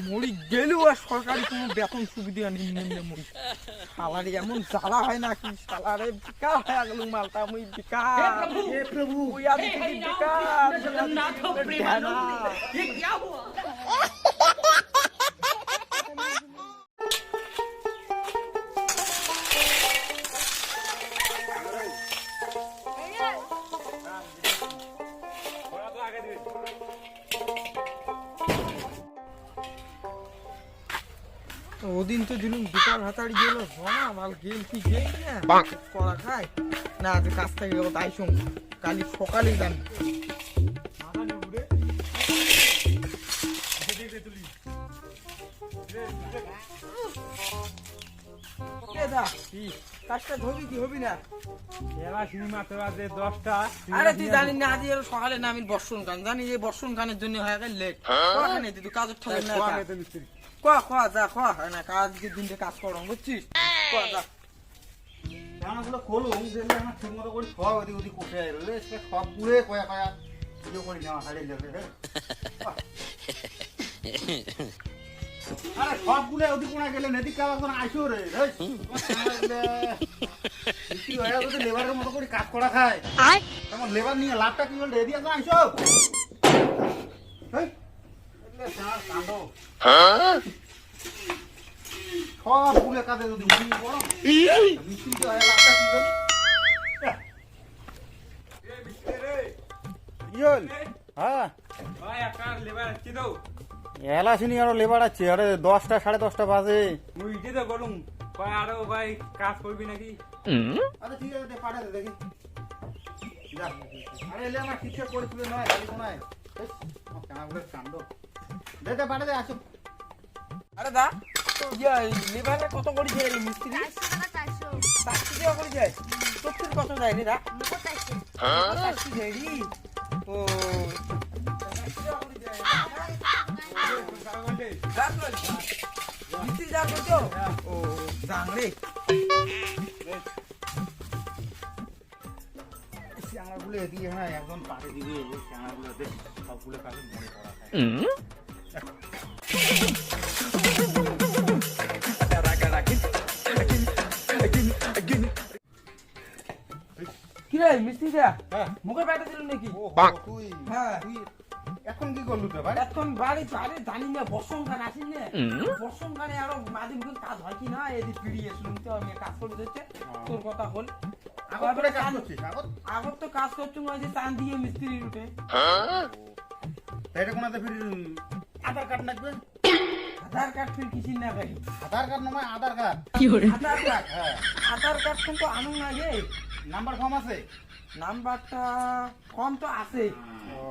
মরি গেলেও আর সরকারি কোনো বেতন সুবিধা নেই মরি সালারি এমন জ্বালা হয় না কি সালারে বেকার হয়ে গেল মালটা মুই বেকার হে প্রভু ওই আদি থেকে বেকার জগন্নাথ প্রেমানন্দ ये क्या हुआ ওদিন তো দিলুম বেকার হাতাড়ি গেল না মাল গেল কি গেল না করা খায় না আজ কাজ থেকে গেল তাই শুন কালি সকালেই জানি কাজটা ধরবি কি হবি না আরে তুই জানিস না আজ সকালে না আমি বর্ষণ গান জানি যে বর্ষণ গানের জন্য হয়ে গেল লেট তুই কাজের ঠকে না খোয়া যা খোয়া হয় না কাজকে দিনটা কাজ করো বুঝছিস খোয়া যা রান্নাগুলো খোলুম দিলে আমার ঠিক মতো করে সব ওদিক ওদিক উঠে এলে সব পুড়ে কয়া কয়া ইয়ে করি না হারিয়ে যাবে আরে সব গুলো ওদিক কোনা গেলে নেদিক কাজ এখন আইসো রে লেবারের মতো করে কাজ করা খায় তখন লেবার নিয়ে লাভটা কি বলে রেডি আছে আইসো সব গুলো কাজে যদি উঠিয়ে পড়ো মিস্ত্রি তো লাভটা কি বলে হ্যাঁ এলাচিনি আরো লেবার আছে আরে 10টা 10:30 বাজে মুই ইতে তো গলুম কয় আরো ভাই কাজ করবি নাকি আরে ঠিক আছে পাঠা দে দেখি যা আরে এলে আমার ঠিকঠাক করে তুলে নয় গালি কোনায় কানাগুলো কান্দ দে দে পাঠা দে আসো আরে দা লেবারে কত করে যায় মিস্ত্রি 400 টাকা করে যায় তোর কত যায় রে দা 400 যায় রে ও মিস্ত্রি যা করছো ও জাংরে শ্যাঙাগুলো এদিকে না একজন পাঠে দিবে ওই শ্যাঙাগুলো দেখ সবগুলো কাজে মনে করা কি রে মিস্ত্রি যা মুখে বাইরে দিল নাকি তুই হ্যাঁ তুই এখন কি করলু রে ভাই এখন বাড়ি বাড়ি জানি না বর্ষণ গান আসেন না বর্ষণ গানে আরো মাঝে মধ্যে কাজ হয় কি না এদি পিড়িয়ে শুনতে আমি কাজ করে দিচ্ছে তোর কথা হল আগত কাজ করছিস আগত তো কাজ করছো না যে টান দিয়ে মিস্ত্রি উঠে এটা কোনাতে ফির আধার কার্ড লাগবে আধার কার্ড ফির কিছু না ভাই আধার কার্ড নয় আধার কার্ড কি করে আধার কার্ড হ্যাঁ আধার কার্ড কিন্তু আনুন না গে নাম্বার ফর্ম আছে নাম্বারটা ফর্ম তো আছে ও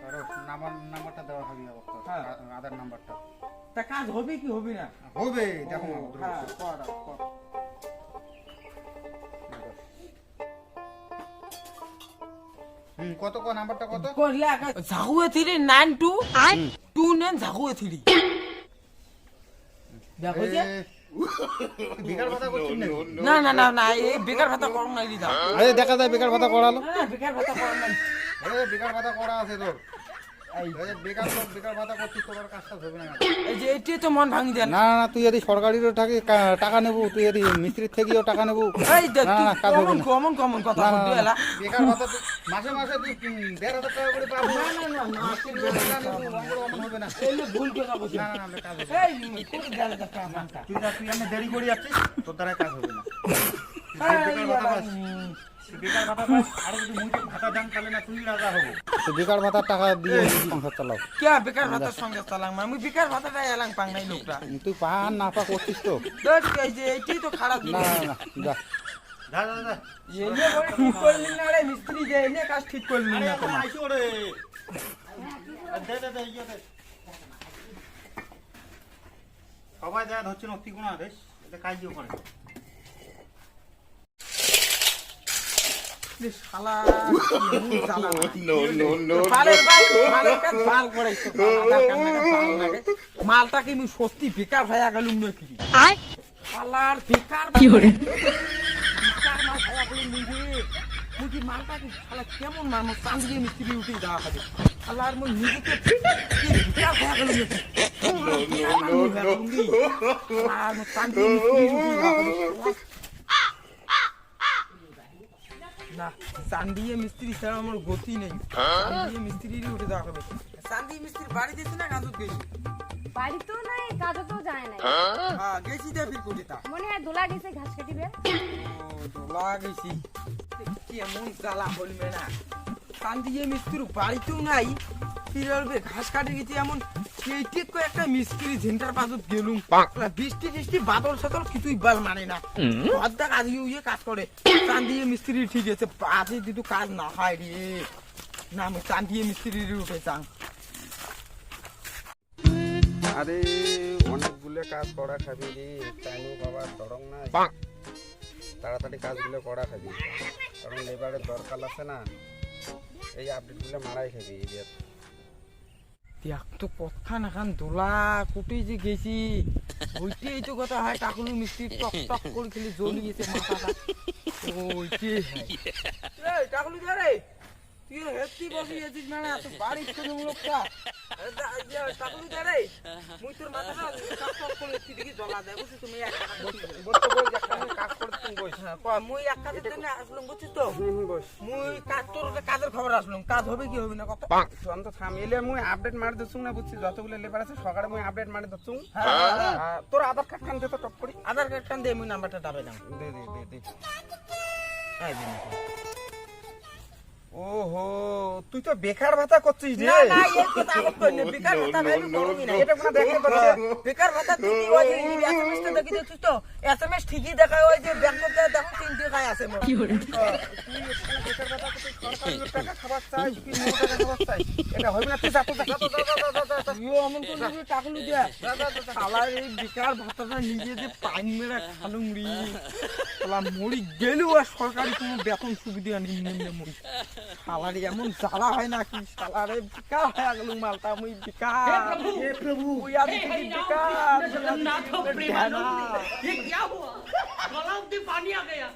আর নাম্বারটা দেওয়া হবে আধার নাম্বারটা তা কাজ হবে কি হবে না হবে দেখো হ্যাঁ করা কর কত কো নাম্বারটা কত করলে ঝাগুয়ে 392 29 ঝাগুয়ে 3 দেখো যে বেকার ভাতা করছিস না না না না এই বেকার ভাতা করো না দিদা আরে দেখা যায় বেকার ভাতা করালো হ্যাঁ বেকার ভাতা করো না এই বেকার ভাতা করা আছে তোর এই বেকার লোক বেকার ভাতা করছিস তোর কাজটা হবে না এই যে এটাই তো মন ভাঙি দেন না না তুই যদি সরকারিরও টাকা নেবো তুই যদি মিস্ত্রির থেকেও টাকা নেবো এই দেখ কমন কমন কথা বলবি এলা বেকার ভাতা মাসে মাসে তুই 1,500 টাকা করে পাবো না না না না হবে না এই ভুল কথা বলছিস না না কাজ হবে এই কোন জায়গা দেখা মানটা তুই আমি দেরি করে যাচ্ছিস তোর দ্বারা কাজ হবে না বেকার ভাতা পাস আর যদি মুই ভাতা দাম তাহলে না তুই রাজা হবে তো বেকার ভাতার টাকা দিয়ে সংসার চালাও কে বেকার ভাতার সঙ্গে চালাং আমি বেকার ভাতাটা এলাং পাং নাই লোকটা তুই পান না পা করছিস তো এই যে এইটাই তো খারাপ না না যা যা যা যা এনে বলে ঠিক করলি না রে মিস্ত্রি যে এনে কাজ ঠিক করলি না এখন আইছো রে দে দে দে ইয়ে দে সবাই যা ধরছে নতি কোনা রে এটা কাজ দিও করে শালা মালটা কি সত্যি বেকার হয়ে গেলুম নাকি শালার বেকার কি করে বেকার মাল হয়ে গেলুম নাকি মালটা কি শালা কেমন মাল চান দিয়ে মিস্ত্রি উঠে যাওয়া হবে শালার মই নিজেকে বেকার হয়ে গেলুম নাকি না চান্দিয়ে মিস্ত্রি ছাড়া আমার গতি নেই। চান্দিয়ে মিস্ত্রিরই উঠে যাওয়া হবে। চান্দি মিস্ত্রি বাড়ি গেছি না কাজত গেছি? বাড়ি তো নাই, কাজও তো যায় না। হ্যাঁ গেছি তো ফির কোটিটা। মনে হয় দোলা গেছে ঘাস কাটিবে। ও দোলা গেছি। কেমন জ্বালা বলবে না। চান্দিয়ে মিস্ত্রি বাড়িতেও নাই। ফিরবে ঘাস কাটে গেছি এমন সেইটি একটা মিস্ত্রি ঝেন্টার পাজত গেলুম। বৃষ্টি টিষ্টি বাদল সাদল কিছুই বাল মানে না। অর্ধেক আজকে কাজ করে। চান্দিয়ে মিস্ত্রি ঠিক আছে, আজকে কিন্তু কাজ না হয় রে। না আমি চান্দিয়ে মিস্ত্রির উঠে চান। আরে অনেকগুলো কাজ করা খাবি রে, টাইমও বাবা দরং নাই, তাড়াতাড়ি কাজগুলো করা খাবি, কারণ লেবারের দরকার আছে না। এই আপডেটগুলো মারাই খাবি। দেখ তো কথা না খান দোলা কোটে যে গেছি ওইটাই তো কথা হয়। টাকুলু মিস্ত্রি টক টক করে খেলে জ্বলি গেছে মাথাটা। ওইটাই হয়। টাকুলু যা রে, তুই হেঁটে বসে গেছিস মানে এত বাড়ি কোনো লোকটা। টাকুলু যা রে, মুই তোর মাথাটা টক টক করে দিকে জ্বলা দেয় বুঝছিস? তুমি এক কাজ করতে বস। হ্যাঁ মুই এক কাজের জন্য আসলাম বুঝছিস তো? মুই কাজ তোর কাজের খবর আসলাম। কাজ হবে কি হবে না কত তো থাম, এলে মুই আপডেট মারি দিচ্ছুং না, বুঝছিস? যতগুলো লেবার আছে সকালে মুই আপডেট মারি দিচ্ছুং। তোর আধার কার্ড খান দে তো টপ করি। আধার কার্ড টান দিয়ে মুই নাম্বারটা ডাবে দাম। দে দে দে দে। এই দিন ওহো, তুই তো বেকার ভাতা করছিস রে। না না এই কথা আগত কই না। বেকার ভাতা ভাবি করবি না। এটা কোনা দেখতে পাচ্ছিস? বেকার ভাতা তুই কি ওই এসএমএস টা দেখি দেখছিস তো? এসএমএস ঠিকই দেখায় ওই যে ব্যাংক করতে দেখো 3 টাকায় আছে মোর। তুই বেকার ভাতা করছিস, সরকারি টাকা খাবার চাই, কি মোটা টাকা খাবার চাই? এটা হইবে না। তুই যা তো যা। তুইও অমন করে টাকলু দে। শালার এই বেকার ভাতাটা নিজে যে পাইন মেরা খালুম রি। শালা মরি গেলেও আর সরকারি কোনো বেতন সুবিধা নেই নিম্নে মরি। শালার এমন জ্বালা হয় না কি? শালারে বেকার হয়ে গেল মালটা মুই বেকার। হে প্রভু ওই আমি বেকার। जगन्नाथ प्रेमानंद ये क्या हुआ? गला में पानी आ गया।